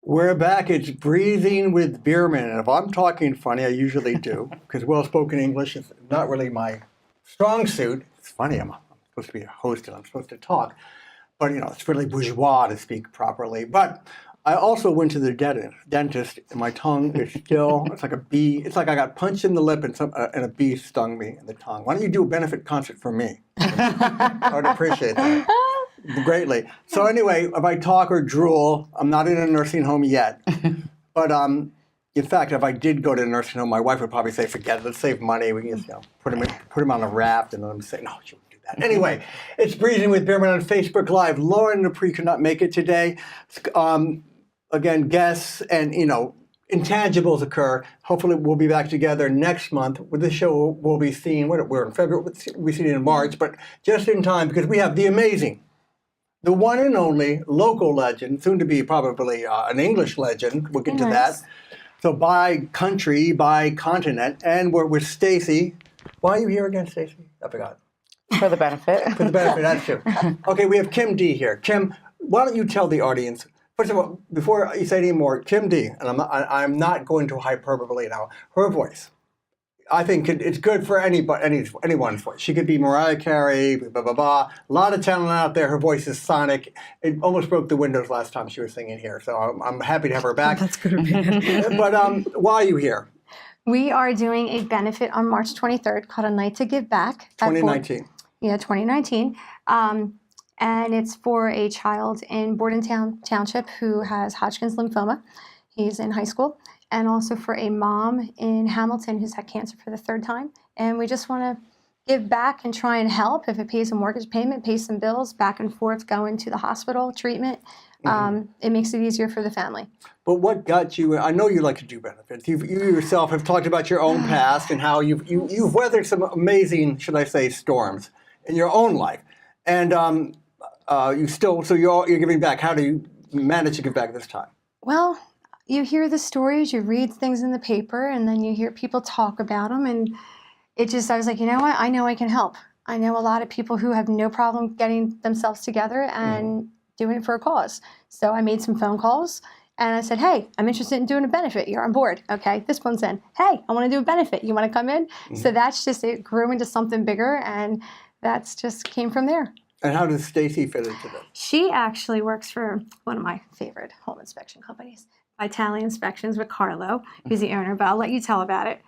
We're back. It's Breezing with Bierman. And if I'm talking funny, I usually do, because well-spoken English is not really my strong suit. It's funny, I'm supposed to be a host and I'm supposed to talk. But, it's really bourgeois to speak properly. But I also went to the dentist, and my tongue is still, it's like a bee. It's like I got punched in the lip and a bee stung me in the tongue. Why don't you do a benefit concert for me? I would appreciate that greatly. So anyway, if I talk or drool, I'm not in a nursing home yet. But in fact, if I did go to a nursing home, my wife would probably say, forget it, let's save money. We can just put him on a raft and let him say, no, she wouldn't do that. Anyway, it's Breezing with Bierman on Facebook Live. Lauren Dupree could not make it today. Again, guests and, intangibles occur. Hopefully we'll be back together next month. With this show, we'll be seeing, we're in February, we'll be seeing in March, but just in time because we have the amazing, the one and only local legend, soon to be probably an English legend. We'll get to that. So by country, by continent, and we're with Staci. Why are you here again, Staci? I forgot. For the benefit. For the benefit, that's true. Okay, we have Kim D here. Kim, why don't you tell the audience, first of all, before you say any more, Kim D, and I'm not going to hyperbole now, her voice. I think it's good for anyone's voice. She could be Mariah Carey, blah, blah, blah. A lot of talent out there. Her voice is sonic. It almost broke the windows last time she was singing here. So I'm happy to have her back. That's good of me. But why are you here? We are doing a benefit on March 23rd called A Night to Give Back. 2019. Yeah, 2019. And it's for a child in Bordentown Township who has Hodgkin's lymphoma. He's in high school. And also for a mom in Hamilton who's had cancer for the third time. And we just want to give back and try and help. If it pays a mortgage payment, pays some bills, back and forth, going to the hospital, treatment, it makes it easier for the family. But what got you, I know you like to do benefits. You yourself have talked about your own past and how you've weathered some amazing, should I say, storms in your own life. And you're giving back. How do you manage to give back this time? Well, you hear the stories, you read things in the paper, and then you hear people talk about them. And I was like, you know what? I know I can help. I know a lot of people who have no problem getting themselves together and doing it for a cause. So I made some phone calls and I said, hey, I'm interested in doing a benefit. You're on board. Okay, this one's in. Hey, I want to do a benefit. You want to come in? So it grew into something bigger, and that's just came from there. And how does Staci fit into this? She actually works for one of my favorite home inspection companies, Vitale Inspections with Carlo, who's the owner, but I'll let you tell about it.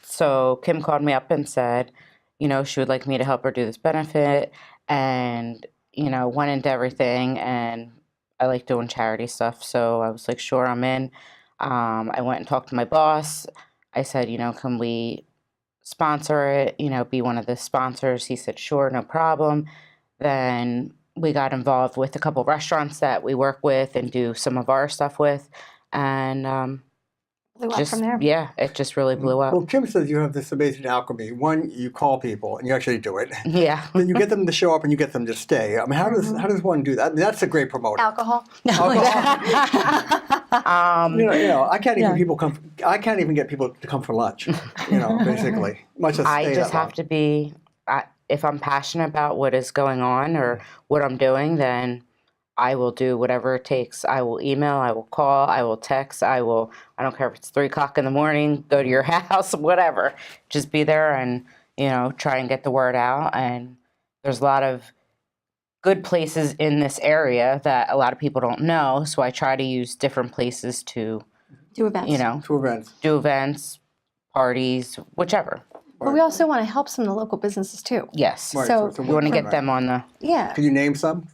So Kim called me up and said, she would like me to help her do this benefit, and, went into everything, and I like doing charity stuff, so I was like, sure, I'm in. I went and talked to my boss. I said, can we sponsor it, be one of the sponsors? He said, sure, no problem. Then we got involved with a couple of restaurants that we work with and do some of our stuff with, and blew up from there. Yeah, it just really blew up. Well, Kim says you have this amazing alchemy. One, you call people and you actually do it. Yeah. Then you get them to show up and you get them to stay. I mean, how does one do that? I mean, that's a great promoter. Alcohol. I can't even get people to come for lunch. Basically, much as I just have to be. If I'm passionate about what is going on or what I'm doing, then I will do whatever it takes. I will email, I will call, I will text, I don't care if it's 3 o'clock in the morning, go to your house, whatever. Just be there and, try and get the word out. And there's a lot of good places in this area that a lot of people don't know. So I try to use different places to do events. Do events, parties, whichever. But we also want to help some of the local businesses too. Yes. Right, so we want to get them on the... Yeah. Can you name some?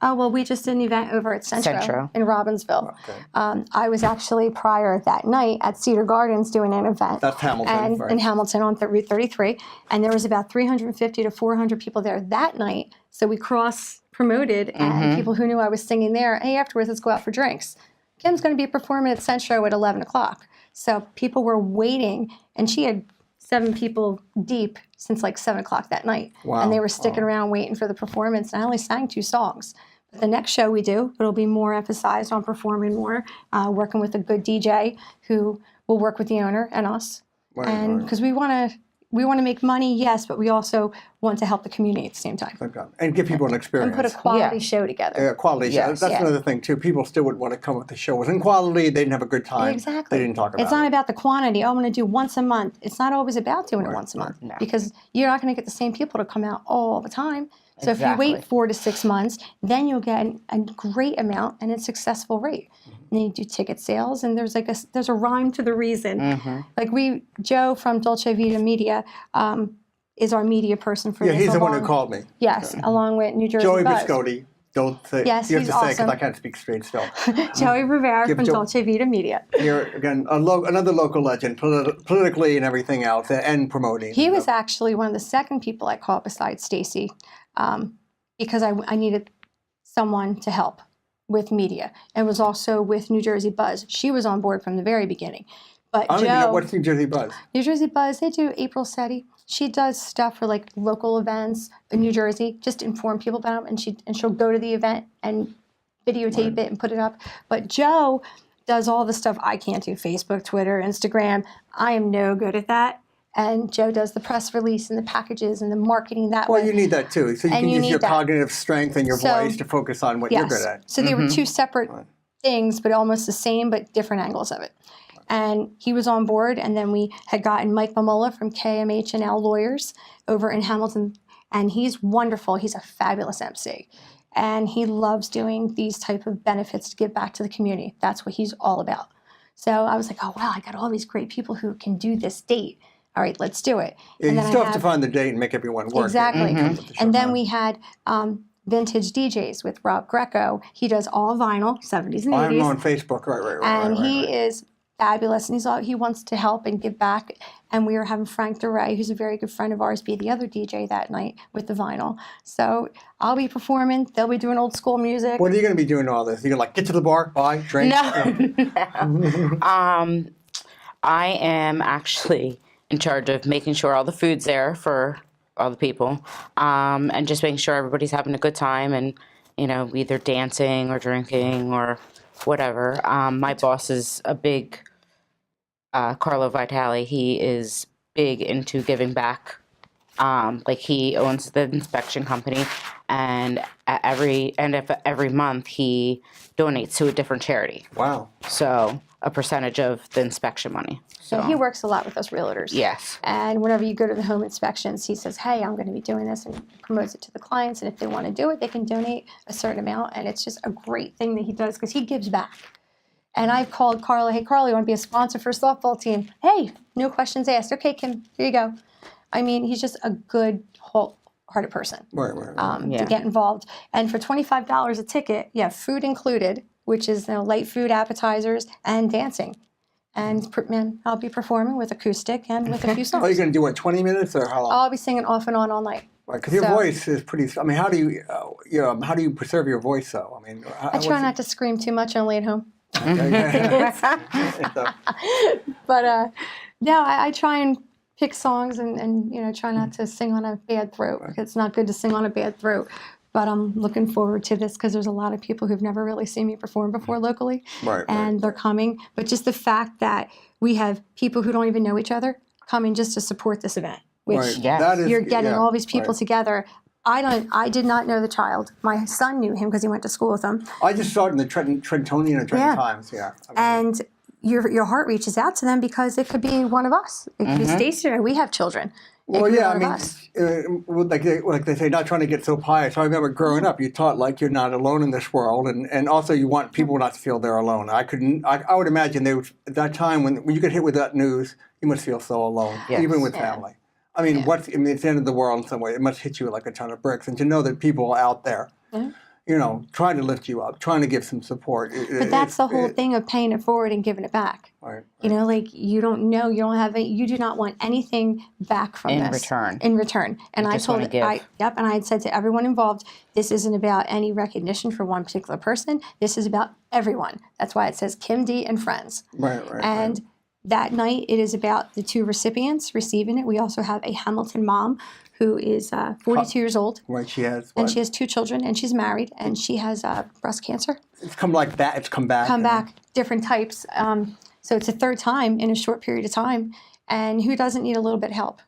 Well, we just did an event over at Centro in Robbinsville. Okay. I was actually prior that night at Cedar Gardens doing an event. That's Hamilton, right. In Hamilton on Route 33. And there was about 350 to 400 people there that night. So we cross-promoted, and people who knew I was singing there, hey, afterwards, let's go out for drinks. Kim's going to be performing at Centro at 11 o'clock. So people were waiting, and she had 7 people deep since like 7 o'clock that night. Wow. And they were sticking around waiting for the performance. And I only sang 2 songs. But the next show we do, it'll be more emphasized on performing more, working with a good DJ who will work with the owner and us. Right, and because we want to, we want to make money, yes, but we also want to help the community at the same time. Okay. And give people an experience. And put a quality Yeah. show together. Quality. Yes. That's Yeah. another thing too. People still would want to come if the show wasn't quality. They didn't have a good time. Exactly. They didn't talk about It's not it. about the quantity. Oh, I'm going to do once a month. It's not always about doing it once a month No. because you're not going to get the same people to come out all the time. So if you Exactly. wait 4 to 6 months, then you'll get a great amount and a successful rate. And then you do ticket sales, and there's a rhyme to the reason. Mm-hmm. Like Joe from Dolce Vita Media is our media person for Yeah, this. he's the one who along- called me. Yes, along with New Jersey Joey Buzz. Biscotti. Don't say. Yes, you have he's to say because awesome. I can't speak straight still. Joey Rivera Give from Joe- Dolce Vita Media. Here again, another local legend, politically and everything else, and promoting. He was actually one of the second people I called besides Staci, because I needed someone to help with media, and was also with New Jersey Buzz. She was on board from the very beginning. But I don't even know Joe, what's New Jersey Buzz. New Jersey Buzz, they do April SETI. She does stuff for like local events in New Jersey, just to inform people about them, and she'll go to the event and videotape it and put it up. But Joe does all the stuff I can't do: Facebook, Twitter, Instagram. I am no good at that. And Joe does the press release and the packages and the marketing that Well, way. you need that too, so you And can you use need your that. cognitive strength and your So- voice to focus on what you're good at. So they were two separate things, but almost the same, but different angles of it. And he was on board, and then we had gotten Mike Mamola from KMH&L Lawyers over in Hamilton, and he's wonderful. He's a fabulous MC, and he loves doing these type of benefits to give back to the community. That's what he's all about. So I was like, oh, wow, I got all these great people who can do this date. All right, let's do it. Yeah, And you then still I have to have- find the date and make everyone work. Exactly. It comes with the And then show. we had Vintage DJs with Rob Greco. He does all vinyl, 70s and 80s. I'm on Facebook, right. And right, he right. is fabulous, and he wants to help and give back. And we were having Frank DeRay, who's a very good friend of ours, be the other DJ that night with the vinyl. So I'll be performing. They'll be doing old school music. What are you going to be doing all this? You're like, get to the bar, buy, drink? No. I am actually in charge of making sure all the food's there for all the people, and just making sure everybody's having a good time and, either dancing or drinking or whatever. My boss is a big, Carlo Vitale. He is big into giving back. Like he owns the inspection company, and at every month he donates to a different charity. Wow. So a percentage of the inspection money. So He works a lot with us realtors. yes. And whenever you go to the home inspections, he says, hey, I'm going to be doing this, and promotes it to the clients. And if they want to do it, they can donate a certain amount. And it's just a great thing that he does because he gives back. And I've called Carla, hey, Carla, you want to be a sponsor for a softball team? Hey, no questions asked. Okay, Kim, here you go. I mean, he's just a good, wholehearted person Right. Yeah. to get involved. And for $25 a ticket, you have food included, which is light food, appetizers, and dancing. And I'll be performing with acoustic and with a few songs. Are you going to do, 20 minutes or how long? I'll be singing off and on all night. Because your so- voice is pretty, I mean, how do you preserve your voice though? I mean, I try not to scream too much only at home. to. But no, I try and pick songs and try not to sing on a bad throat. Because it's not good to sing on a bad throat. But I'm looking forward to this because there's a lot of people who've never really seen me perform before locally. Right. And they're coming. But just the fact that we have people who don't even know each other coming just to support this event, which Right. Yes. That is, you're getting all these people right. together. I did not know the child. My son knew him because he went to school with him. I just saw it in the Trentonian and Trenton Yeah. Times. Yeah. I mean, And your heart reaches out to them because it could be one of us. It could be Staci. We have children. It well, could be yeah. I one mean, of us. like they say, not trying to get so pious. I remember growing up, you taught like you're not alone in this world, and also you want people not to feel they're alone. I would imagine at that time when you get hit with that news, you must feel so alone, Yes. even with Yeah. family. I mean, it's the end of the world in some way. It must hit you like a ton of bricks, and to know that people are out there, trying to lift you up, trying to give some support. But that's the whole thing of paying it forward and giving it back. Right. Like you don't know, you do not want anything back from In this. return. In return. And I just told wanna give. and I had said to everyone involved, this isn't about any recognition for one particular person. This is about everyone. That's why it says Kim D and Friends. Right. And that night, it is about the two recipients receiving it. We also have a Hamilton mom who is 42 years old, Right. She has. and what? she has 2 children, and she's married, and she has breast cancer. It's come like that. It's come back. Come back, different types. So it's a third time in a short period of time. And who doesn't need a little bit of help?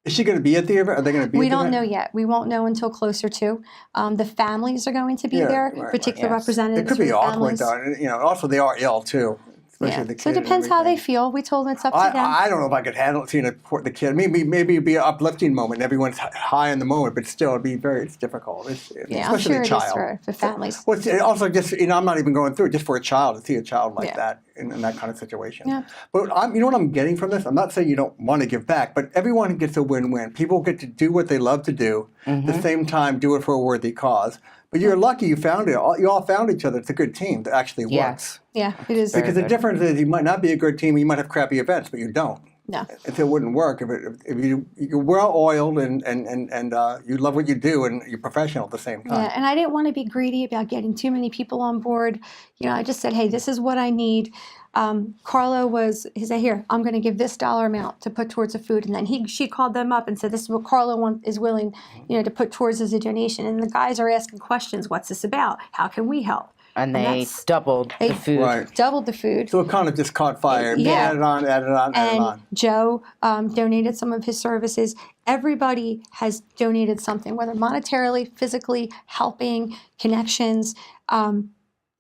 Is she going to be at the event? Are they going to be We at the don't event? know yet. We won't know until closer to. The families are going to be Yeah, there, right, particular right, yes. representatives It could for be the awkward, families. though. And, also, they are ill, too. Especially Yeah. the kid So it and depends how they everything. feel. We told them it's up to them. I don't know if I could handle seeing the kid. Maybe it'd be an uplifting moment. Everyone's high in the moment, but still, it's difficult. Yeah, I'm especially sure a it child. is for families. Well, it's also just I'm not even going through it. Just for a child to see a child like Yeah. that in that kind of situation. Yeah. But you know what I'm getting from this? I'm not saying you don't want to give back, but everyone gets a win-win. People get to do what they love to do, at the same time do it for a worthy cause. But you're lucky you found it. You all found each other. It's a good team that actually works. Yes. Yeah, it is. Because the good. difference is you might not be a good team. You might have crappy events, but you don't. No. If it wouldn't work, if you're well oiled and you love what you do and you're professional at the same time. Yeah, and I didn't want to be greedy about getting too many people on board. I just said, hey, this is what I need. He said, here, I'm going to give this dollar amount to put towards the food. And then she called them up and said, this is what Carlo is willing, to put towards as a donation. And the guys are asking questions. What's this about? How can we help? And they that's- doubled the food. Right. Doubled the food. So it kind of just caught fire. Yeah. Added on, added on, added And on. Joe donated some of his services. Everybody has donated something, whether monetarily, physically, helping, connections.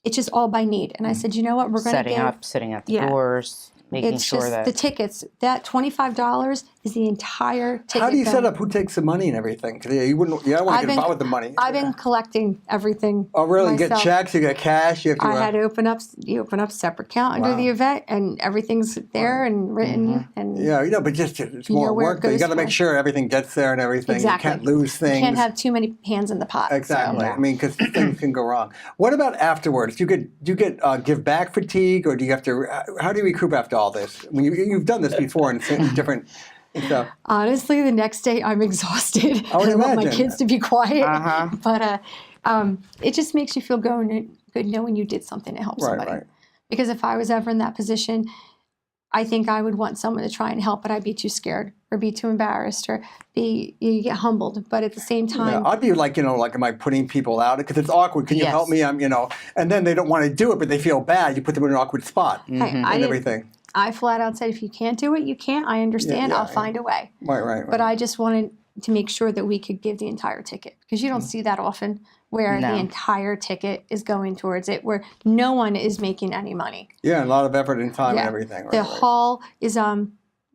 It's just all by need. And I said, you know what, we're going to Setting up, sitting at the Yeah. doors, making It's sure just that the tickets. That $25 is the entire ticket. How do you set bill. up? Who takes the money and everything? Because you don't want to I've get been- involved with the money. I've been collecting everything. Oh, really? You get myself. checks, you get cash, you have to. I had to open up. You open up separate account under Wow. the event, and everything's there and written. And yeah, but just it's You know more where it work. Though. You goes got to make for. sure everything gets there and everything. Exactly. You can't lose things. you can't have too many hands in the pot. so. Exactly. Yeah. I mean, because things can go wrong. What about afterwards? Do you get give back fatigue, or do you have to? How do you recoup after all this? When you've done this before in different stuff. Honestly, the next day I'm exhausted. I would I want my imagine. kids to be quiet. Uh-huh. But it just makes you feel good knowing you did something to help Right, somebody. right. Because if I was ever in that position, I think I would want someone to try and help, but I'd be too scared or be too embarrassed or you get humbled. But at the same Yeah, time, I'd be like, am I putting people out? Because it's awkward. Can you Yes. help me? And then they don't want to do it, but they feel bad. You put them in an awkward spot I and didn't- everything. I flat out said, if you can't do it, you can't. I understand. yeah, I'll yeah. find a way. Right. But I just wanted to make sure that we could give the entire ticket because you don't see that often where No. the entire ticket is going towards it, where no one is making any money. Yeah, a lot of effort and time Yeah. and everything. The right. hall is,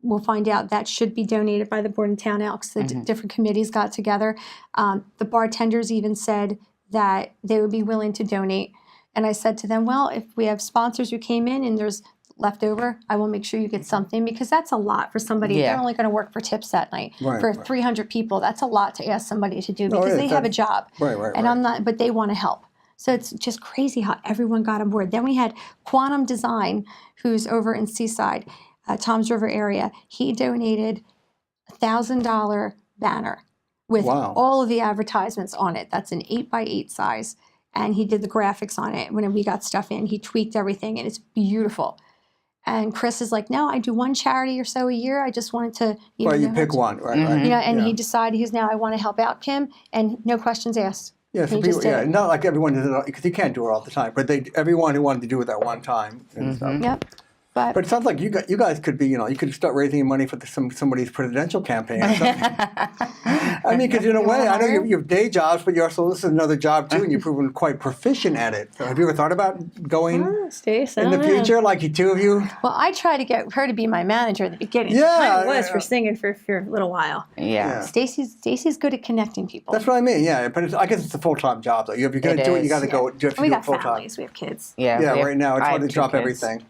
we'll find out that should be donated by the Board and Town Elks. The different committees got together. The bartenders even said that they would be willing to donate. And I said to them, well, if we have sponsors who came in and there's leftover, I will make sure you get something because that's a lot for somebody. Yeah. They're only going to work for tips that night. Right, For right. 300 people, that's a lot to ask somebody to do No, because it they is. have a That's- job. Right. And I'm not, but they want to help. So it's just crazy how everyone got on board. Then we had Quantum Design, who's over in Seaside, Toms River area. He donated $1,000 banner with Wow. all of the advertisements on it. That's an 8x8 size. And he did the graphics on it. When we got stuff in, he tweaked everything, and it's beautiful. And Chris is like, no, I do one charity or so a year. I just wanted to, You know, pick one. Right. and yeah. he decided I want to help out Kim, and no questions asked. Yeah, He so just people, did yeah, it. not like everyone does it because you can't do it all the time. But everyone who wanted to do it at one time and stuff. Yep. But But it sounds like you guys could be, you could start raising money for somebody's presidential campaign or something. I mean, because in a way, I know you have day jobs, but this is another job too, and you've proven quite proficient at it. So have you ever thought about going in the future, like the two of you? well, I tried to get her to be my manager at the beginning. Yeah, She kinda was yeah. for singing for a little while. yeah. Stacy's good at connecting people. That's what I mean. Yeah, but I guess it's a full-time job though. If you're going to It do it, you is. got to go. You have to we do it got full-time. families. We have kids. Yeah. Yeah, we have- right now it's I hard to have two drop kids. everything.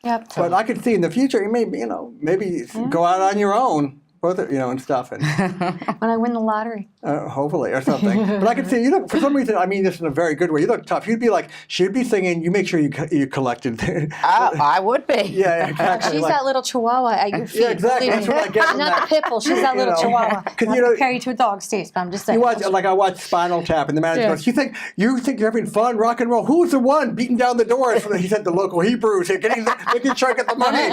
Yep. But I could see in the future, you maybe go out on your own, both and stuff, and When I win the lottery. hopefully or something. But I could see you look for some reason. I mean this in a very good way. You look tough. You'd be like she'd be singing. You make sure you collected. I would be. Yeah, exactly. She's like- that little chihuahua at your feet. Yeah, exactly. believe That's me. what I get from Not that. the pit bull. She's that little know. chihuahua. 'Cause, Not you know- compare you to a dog, Stace, but I'm just saying. You watch, like I watched Spinal Tap, and the manager Yeah. goes, "You think you're having fun, rock and roll? Who's the one beating down the doors?" He said, "The local Hebrews, making sure I get the money."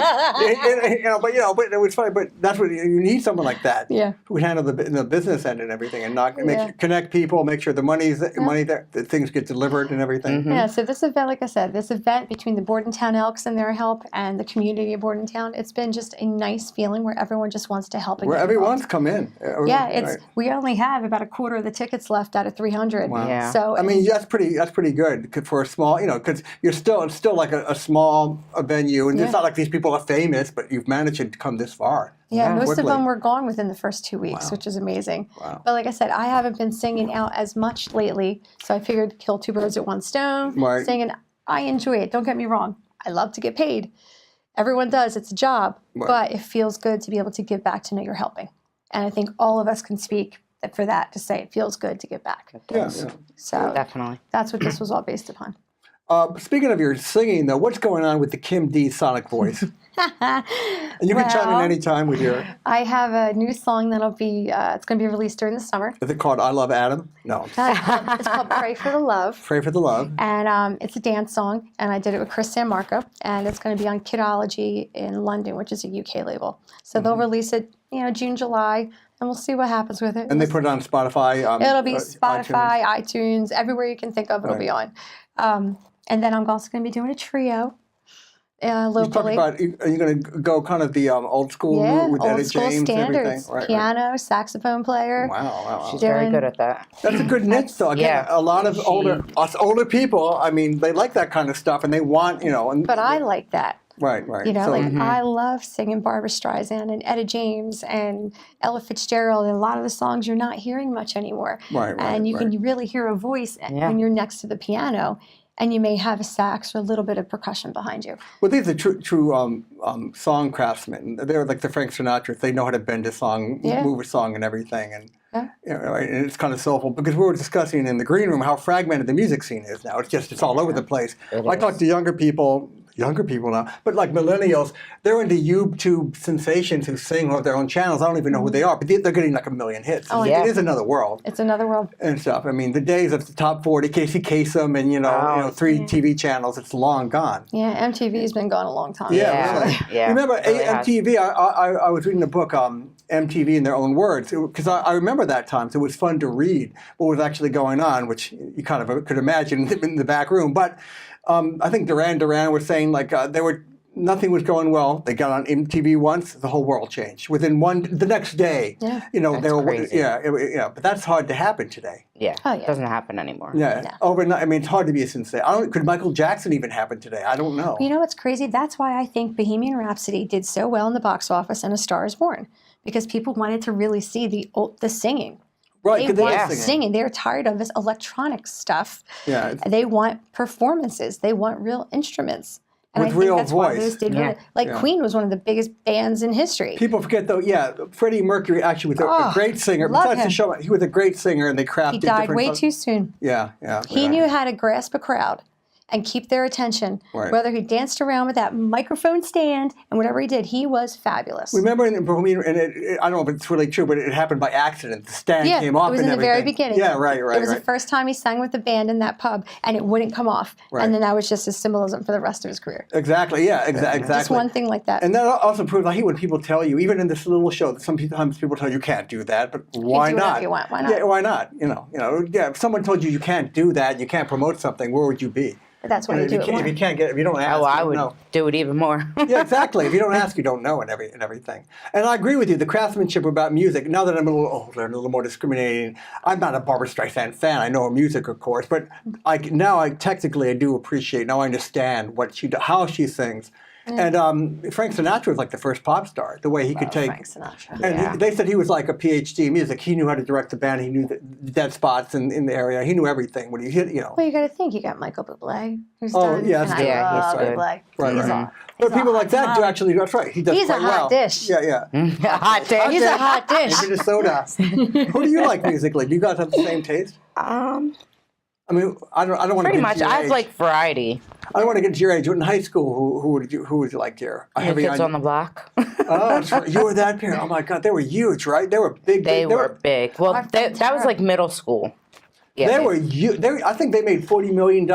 But it was funny. But that's what you need. need someone like that. Yeah. Who would handle the business end and everything, and not Yeah. connect people, make sure the money that things get delivered and everything. Mm-hmm. Yeah, so this event, like I said, this event between the Bordentown Elks and their help and the community of Bordentown, it's been just a nice feeling where everyone just wants to help. And Where get involved. everyone's come in. Yeah, it's Right. we only have about a quarter of the tickets left out of 300. Wow. Yeah. So I mean, that's pretty good for a small, because it's still like a small venue, and it's not like these people are famous, but you've managed to come this far. yeah, most quickly. of them were gone within the first 2 weeks, which is amazing. Wow. But like I said, I haven't been singing out as much lately, so I figured kill two birds with one stone. Right. Singing, I enjoy it. Don't get me wrong. I love to get paid. Everyone does. It's a job, Right. but it feels good to be able to give back to know you're helping. And I think all of us can speak for that to say it feels good to give back. Yeah. So Definitely. that's what this was all based upon. Speaking of your singing, though, what's going on with the Kim D sonic voice? And you can chime in Well, anytime with your. I have a new song that'll be, it's going to be released during the summer. Is it called "I Love Adam"? No. It's called Pray for the Love. Pray for the love. And it's a dance song, and I did it with Chris San Marco, and it's going to be on Kidology in London, which is a UK label. So they'll release it, June, July, and we'll see what happens with it. And they put it on Spotify. It'll be iTunes. Spotify, iTunes, everywhere you can think of, it'll be on. And then I'm also going to be doing a trio You talk locally. about, are you going to go kind of the old school route with old Etta school James and everything? standards, Right. piano, saxophone player. Wow. She's very Doing- good at that. That's a good niche, though. Again, Yeah. a lot of older people, I mean, they like that kind of stuff, and they want, and But I like that. right. So, I love singing Barbara Streisand and Etta James and Ella Fitzgerald, and a lot of the songs you're not hearing much anymore. Right, And you can really hear a voice when you're next to the piano, and you may have a sax or a little bit of percussion behind you. well, these are true song craftsmen. They're like the Frank Sinatra. They know how to bend a song, move a song, and everything, and. Right, and it's kind of soulful because we were discussing in the green room how fragmented the music scene is now. It's all over the place. I talk to younger people now, but like millennials, they're into YouTube sensations who sing on their own channels. I don't even know who they are, but they're getting like 1 million hits. It is another world. It's another world. And stuff. I mean, the days of the top 40, Casey Kasem, and 3 TV channels, it's long gone. Yeah, MTV's been gone a long time. Yeah. Really. Yeah, Remember really has. MTV? I was reading the book MTV in their own words because I remember that time. So it was fun to read what was actually going on, which you kind of could imagine in the back room. But I think Duran was saying like nothing was going well. They got on MTV once, the whole world changed within the next day. Yeah. They were crazy. But that's hard to happen today. Yeah. Oh, yeah. It doesn't happen anymore. Yeah, overnight. I mean, it's hard to be a sensation. Could Michael Jackson even happen today? I don't know. You know what's crazy? That's why I think Bohemian Rhapsody did so well in the box office and A Star Is Born, because people wanted to really see the singing. Right, They 'cause they want are singing. They're tired of this electronic stuff. Yeah, They want performances. They want real instruments. And With I think real that's why voice. those did Yeah. really, like Queen was one of the biggest bands in history. People forget though. Yeah, Freddie Mercury actually was a great singer. love Besides the him. show, he was a great singer, and they crafted. He died different way songs. too soon. Yeah. He knew how to grasp a crowd and keep their attention. Right. Whether he danced around with that microphone stand and whatever he did, he was fabulous. Remember in Bohemian, and I don't know if it's really true, but it happened by accident. The stand Yeah, came off it was and in the very everything. beginning. Yeah, right. It was the first time he sang with the band in that pub, and it wouldn't come off. Right. And then that was just his symbolism for the rest of his career. Exactly. Yeah. Exactly. Just one thing like that. And that also proves, I hate when people tell you, even in this little show, that sometimes people tell you can't do that, but why do not? whatever you want, why not? Yeah, why not? Yeah. If someone told you you can't do that, you can't promote something, where would you be? But that's why You know, you do it more. if you don't ask, Oh, I you don't would know. do it even more. Yeah, exactly. If you don't ask, you don't know, and everything. And I agree with you. The craftsmanship about music. Now that I'm a little older and a little more discriminating, I'm not a Barbra Streisand fan. I know her music, of course, but I technically do appreciate. Now I understand how she sings. And Frank Sinatra was like the first pop star. The way he could take. Frank Sinatra. And Yeah. they said he was like a PhD in music. He knew how to direct the band. He knew the dead spots in the area. He knew everything. When he hit, Well, you got to think you got Michael Bublé, who's Oh, done. yeah, that's and good. I Yeah, he's love good. Bublé. Right, He's right. on. But people like that do actually. That's right. He does He's a quite hot well. dish. Yeah. Hot dish. He's a hot dish. Minnesota. Who do you like musically? Do you guys have the same taste? I mean, I don't want to Pretty get much. to your I age. like variety. I don't want to get to your age. In high school, who would you like, dear? New Kids on the Block. Oh, that's right. You were that parent. Oh my God, they were huge, right? They were big. They were big. Well, Our friend that was Tara. like middle school. Yeah, They were. I think they made $40 million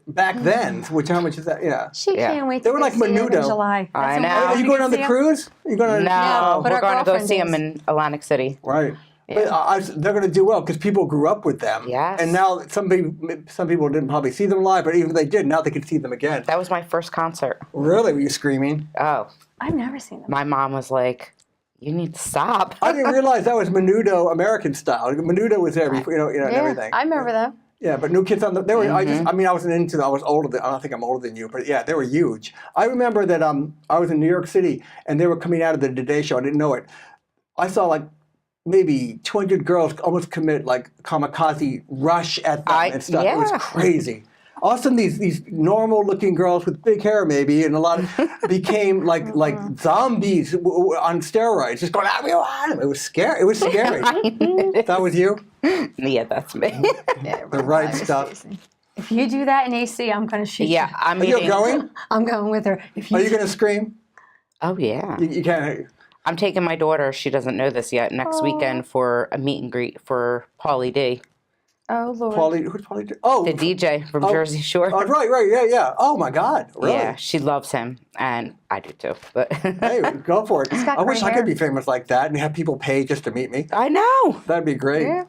back then. Which how much is that? Yeah. She Yeah. can't wait They to were go like see him in Menudo. July. I know. Are you going on the cruise? You're going to No, but we're our going to go girlfriend see him is. in Atlantic City. Right. Yeah. But they're going to do well because people grew up with them. Yes. And now some people didn't probably see them live, but even if they did, now they can see them again. That was my first concert. Really? Were you screaming? Oh, I've never seen them. my mom was like, "You need to stop." I didn't realize that was Menudo American style. Menudo was there, and everything. I remember them. Yeah, but New Kids on the they were. I wasn't into them. I was older than I don't think I'm older than you, but yeah, they were huge. I remember that I was in New York City and they were coming out of the Today Show. I didn't know it. I saw like maybe 200 girls almost commit like kamikaze rush at them and stuff. It was yeah. crazy. All of a sudden, these normal looking girls with big hair maybe and a lot of became like zombies on steroids, just going everyone. It was scary. It was scary. That was you. Yeah, that's me. The right stuff. If you do that in AC, I'm going to shoot Yeah, you. I'm Are you eating. going? I'm going with her. If Are you going to scream? Oh yeah. You can't. I'm taking my daughter. She doesn't know this yet. Next weekend for a meet and greet for Pauly D, Oh, Lord. Who's Pauly? Oh, the DJ from Jersey Shore. oh, right, yeah. Oh my God, really? Yeah, she loves him, and I do too. But Hey, go for it. got I wish great I hair. could be famous like that and have people pay just to meet me. I know. That'd be great. Yeah.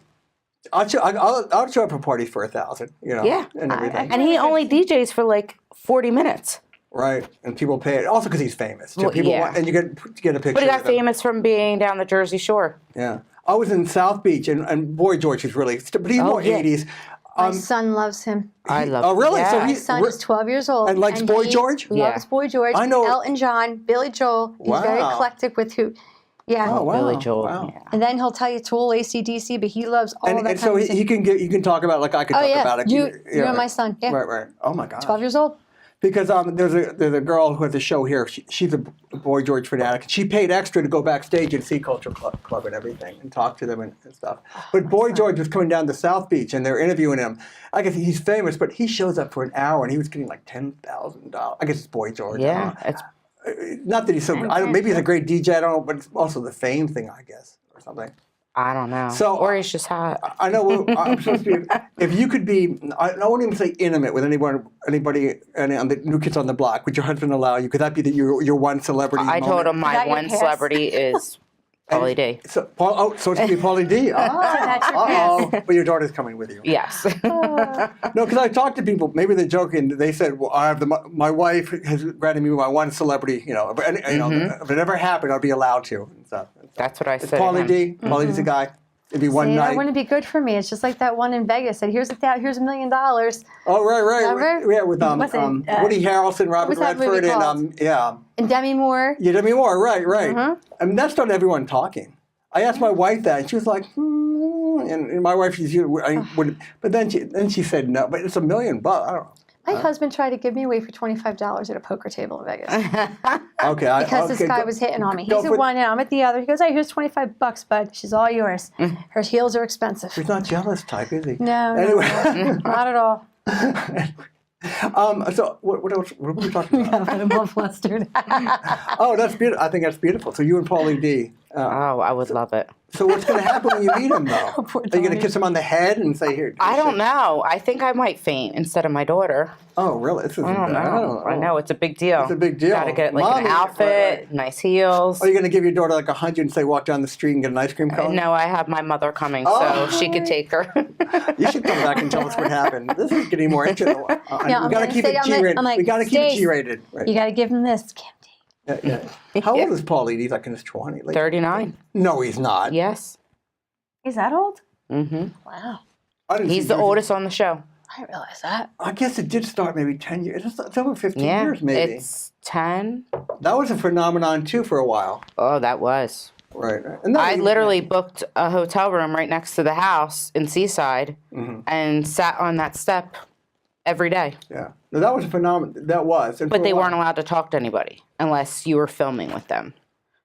I'll show up for parties for 1,000. Yeah. and everything. And he only DJs for like 40 minutes. Right, and people pay it also because he's famous. Well, People yeah. want, and you get a picture. But he got with him. famous from being down the Jersey Shore. Yeah, I was in South Beach, and Boy George is really, but he's more yeah. 80s. My son loves him. I love. Oh, really? Yeah. So My son is 12 years old. And likes Boy he George? Loves Yeah. Boy George. I know- Elton John, Billy Joel. He's very Wow. eclectic with who. Yeah. Oh, wow. Billy Joel. Wow. Yeah. And then he'll tell you Tool, AC/DC, but he loves all that And so kind of he can talk about it like I could Oh, talk yeah. about it. You Yeah, and my son. Yeah. Right. Oh my God. 12 years old. Because there's a girl who has a show here. She's a Boy George fanatic. And she paid extra to go backstage and see Culture Club and everything and talk to them and stuff. But Boy George was coming down to South Beach and they're interviewing him. I guess he's famous, but he shows up for an hour and he was getting like $10,000. I guess it's Boy George. Yeah. It's Not that he's so. Maybe he's a great DJ. I don't know, but it's also the fame thing, I guess, or something. I don't know. So- or he's just hot. I know. I'm supposed to be. If you could be, I won't even say intimate with anybody, any on the New Kids on the Block. Would your husband allow you? Could that be your one celebrity? I told him Is my that your one pass? celebrity is Pauly D. So so it's gonna be Pauly D. that's your pass. But your daughter's coming with you. Yes. No, because I talked to people. Maybe they're joking. They said, "Well, I have my wife has granted me my one celebrity. If it ever happened, I'd be allowed to." And stuff. That's what I It's said. to Pauly him. D. Pauly D's a guy. It'd be one See, night. that wouldn't be good for me. It's just like that one in Vegas said, here's $1 million. Oh, right. Remember? Yeah, with What's it, Woody Harrelson, Robert what's that movie Redford, called? and yeah. And Demi Moore. Yeah, Demi Moore, right. Mhm. I mean, that started everyone talking. I asked my wife that, and she was like, and my wife, but then she said no, but it's $1 million. I don't know. My husband tried to give me away for $25 at a poker table in Vegas Okay, because this guy was hitting on me. go He's at for- one end, I'm at the other. He goes, "Hey, here's $25, bud. She's all yours." Her heels are expensive. He's not jealous type, is he? No, Anyway, not at all. so what else? What were we talking about? I'm all flustered. Oh, that's beautiful. I think that's beautiful. So you and Pauly D. Oh, I would love it. So what's going to happen when you meet him, though? Poor Are you going to Tony. kiss him on the head and say, "Here"? I don't know. I think I might faint instead of my daughter. Oh, really? This isn't I don't bad. know. I know it's a big deal. It's a big deal. Got to get like Mommy, an outfit, right. nice heels. Are you going to give your daughter like 100 and say, "Walk down the street and get an ice cream cone"? No, I have my mother coming, Oh. so she could take her. You should come back and tell us what happened. This is getting more interesting. Yeah, we I'm got to gonna keep say- it I'm like- G-rated. I'm like, We got to keep it Stace, G-rated. Right. You got to give him this. Yeah. How old is Pauly? He's like in his 20s. Like, 39. No, he's not. Yes. He's that old? Mm-hmm. Wow. I didn't He's see the Jersey- oldest on the show. I didn't realize that. I guess it did start maybe 10 years. It's over 15 Yeah. years, maybe. It's 10. That was a phenomenon, too, for a while. Oh, that was. Right. And then I literally booked a hotel room right next to the house in Seaside Mm-hmm. and sat on that step every day. Yeah. No, that was a phenomenon. That was. And But for a they while- weren't allowed to talk to anybody unless you were filming with them.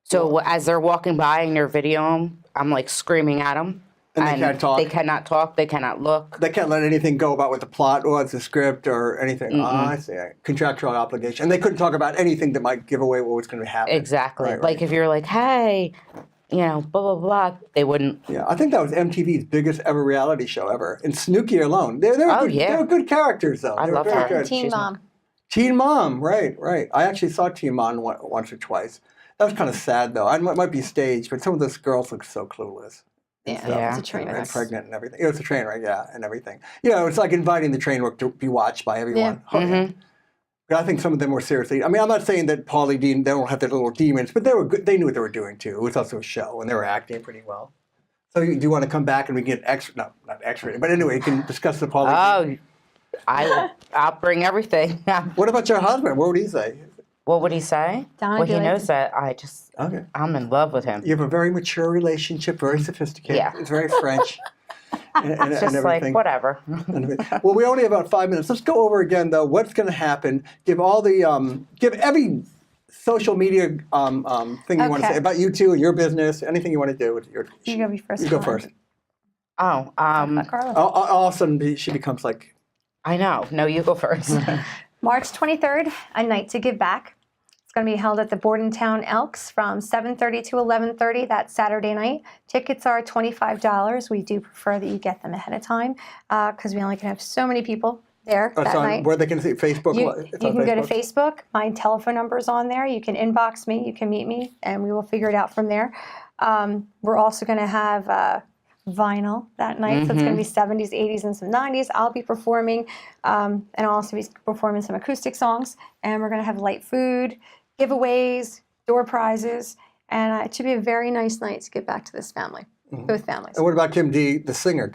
So as they're walking by and you're videoing them, I'm like screaming at them. And they can't talk? They cannot talk. They cannot look. They can't let anything go about what the plot was, the script, or anything. I see. Contractual obligation. And they couldn't talk about anything that might give away what was going to happen. Exactly. Right, Like if you're like, hey, blah, blah, blah, they wouldn't. Yeah, I think that was MTV's biggest ever reality show ever. And Snooki alone. They were Oh, good, yeah. they were good characters, though. I They were love very her. good. Teen She's Mom. Teen Mom, right. I actually saw Teen Mom once or twice. That was kind of sad, though. It might be staged, but some of those girls look so clueless. Yeah, Yeah. it's a train And wreck. pregnant and everything. It was a train wreck, yeah, and everything. It's like inviting the train wreck to be watched by everyone. Yeah. Oh, yeah. But I think some of them were seriously. I mean, I'm not saying that Pauly Dean, they don't have their little demons, but they were good. They knew what they were doing, too. It was also a show, and they were acting pretty well. So do you want to come back and we get extra, no, not extra, but anyway, you can discuss the Pauly Dean. I'll bring everything. What about your husband? What would he say? What would he say? Donna Well, be he like- knows that Okay. I'm in love with him. You have a very mature relationship, very sophisticated. Yeah. It's very French. and It's just like, everything. whatever. Well, we only have about 5 minutes. Let's go over again, though, what's going to happen. Give every social media thing you want to Okay. say about you two, your business, anything you want to do. With your, You go first. You go Colin. first. Oh, Carla. All of a sudden, she becomes like, I know. No, you go first. March 23rd, A Night to Give Back. It's going to be held at the Bordentown Elks from 7:30 to 11:30 that Saturday night. Tickets are $25. We do prefer that you get them ahead of time because we only can have so many people there that it's on, night. where they can see Facebook. You It's can on go to Facebook. My telephone number is on there. You can inbox me. You can meet me, and we will figure it out from there. We're also going to have vinyl that night, so it's going to be 70s, 80s, and some 90s. I'll be performing, and I'll also be performing some acoustic songs. And we're going to have light food, giveaways, door prizes, and it should be a very nice night to get back to this family, both families. And what about Kim D, the singer,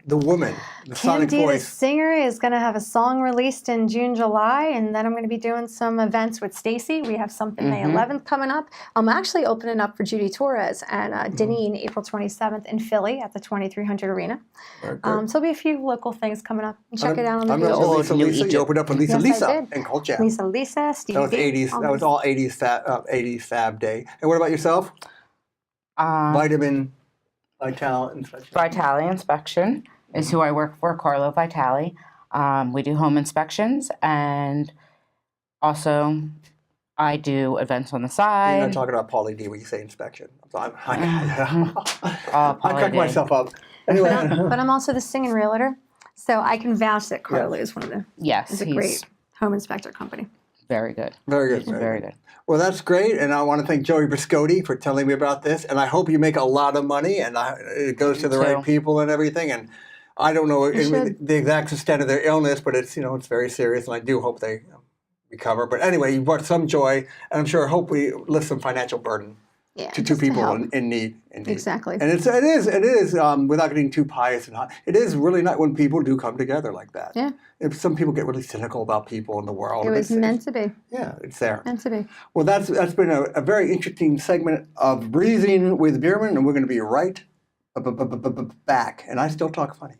the woman, the Kim sonic D, the voice? singer, is going to have a song released in June, July, and then I'm going to be doing some events with Staci. We have something May 11th coming up. I'm actually opening up for Judy Torres and Deneen April 27th in Philly at the 2300 Arena. Very good. So there'll be a few local things coming up. Check it out on the I'm page. not Oh, Lisa New Lisa. You Egypt. opened up with Lisa Yes, I Lisa did. and Colt Jam. Lisa, Stevie. That was 80s. That was all 80s Fab Day. And what about yourself? Vitamin, Vital, and such. Vitale Inspection is who I work for, Carlo Vitale. We do home inspections, and also I do events on the You're side. not talking about Pauly D when you say inspection. I Pauly crack D. myself up. Anyway, But I'm also the singing realtor, so I can vouch that Carla is one of the Yes, is a he's great home inspector company. very good. very good. He's very good. Well, that's great, and I want to thank Joey Briscotti for telling me about this. And I hope you make a lot of money, and it goes to the too. right people and everything. And I don't know should. the exact extent of their illness, but it's it's very serious, and I do hope they recover. But anyway, you brought some joy, and I'm sure hope we lift some financial burden Yeah, to two just people help. in need. Indeed. Exactly. And it is without getting too pious and hot. It is really not when people do come together like that. Yeah. If some people get really cynical about people in the world. It was meant to be. Yeah, it's there. Meant to be. Well, that's been a very interesting segment of Breezing with Bierman, and we're going to be right back. And I still talk funny.